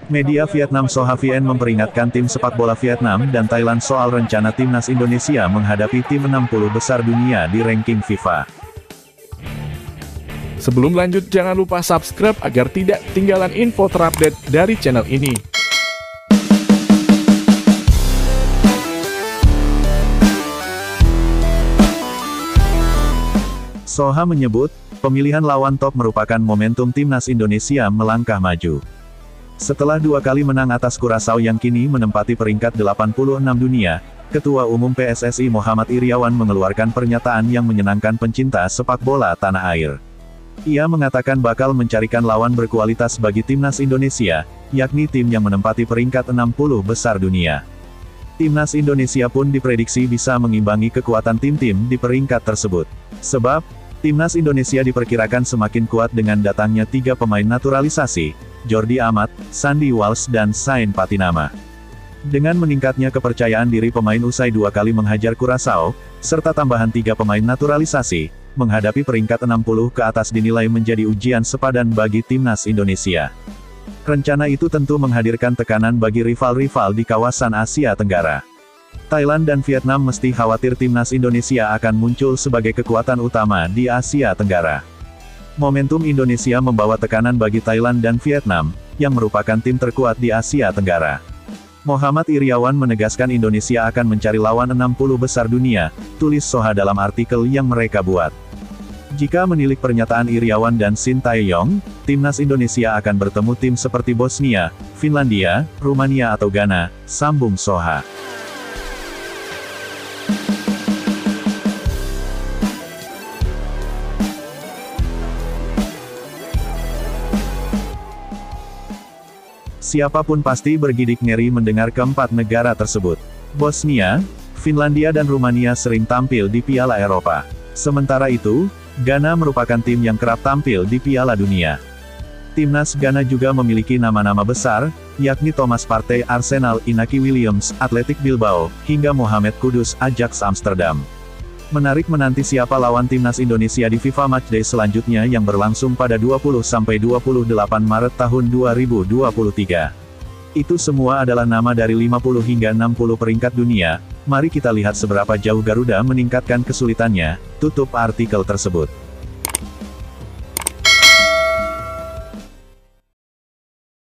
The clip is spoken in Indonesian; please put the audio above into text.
Media Vietnam SOHA-VN memperingatkan tim sepak bola Vietnam dan Thailand soal rencana timnas Indonesia menghadapi tim 60 besar dunia di ranking FIFA. Sebelum lanjut, jangan lupa subscribe agar tidak ketinggalan info terupdate dari channel ini. SOHA menyebut, pemilihan lawan top merupakan momentum timnas Indonesia melangkah maju. Setelah 2 kali menang atas Curaçao yang kini menempati peringkat 86 dunia, Ketua Umum PSSI Muhammad Iryawan mengeluarkan pernyataan yang menyenangkan pencinta sepak bola tanah air. Ia mengatakan bakal mencarikan lawan berkualitas bagi timnas Indonesia, yakni tim yang menempati peringkat 60 besar dunia. Timnas Indonesia pun diprediksi bisa mengimbangi kekuatan tim-tim di peringkat tersebut. Sebab, timnas Indonesia diperkirakan semakin kuat dengan datangnya 3 pemain naturalisasi, Jordi Amat, Sandy Walsh dan Sain Patinama. Dengan meningkatnya kepercayaan diri pemain usai 2 kali menghajar Curaçao, serta tambahan 3 pemain naturalisasi, menghadapi peringkat 60 ke atas dinilai menjadi ujian sepadan bagi timnas Indonesia. Rencana itu tentu menghadirkan tekanan bagi rival-rival di kawasan Asia Tenggara. Thailand dan Vietnam mesti khawatir timnas Indonesia akan muncul sebagai kekuatan utama di Asia Tenggara. Momentum Indonesia membawa tekanan bagi Thailand dan Vietnam, yang merupakan tim terkuat di Asia Tenggara. Muhammad Iryawan menegaskan Indonesia akan mencari lawan 60 besar dunia, tulis SOHA dalam artikel yang mereka buat. Jika menilik pernyataan Iryawan dan Shin Tae-yong, timnas Indonesia akan bertemu tim seperti Bosnia, Finlandia, Rumania atau Ghana, sambung SOHA. Siapapun pasti bergidik ngeri mendengar keempat negara tersebut. Bosnia, Finlandia dan Rumania sering tampil di Piala Eropa. Sementara itu, Ghana merupakan tim yang kerap tampil di Piala Dunia. Timnas Ghana juga memiliki nama-nama besar, yakni Thomas Partey Arsenal, Inaki Williams, Athletic Bilbao, hingga Mohamed Kudus Ajax Amsterdam. Menarik menanti siapa lawan timnas Indonesia di FIFA Matchday selanjutnya yang berlangsung pada 20-28 Maret tahun 2023. Itu semua adalah nama dari 50 hingga 60 peringkat dunia, mari kita lihat seberapa jauh Garuda meningkatkan kesulitannya, tutup artikel tersebut.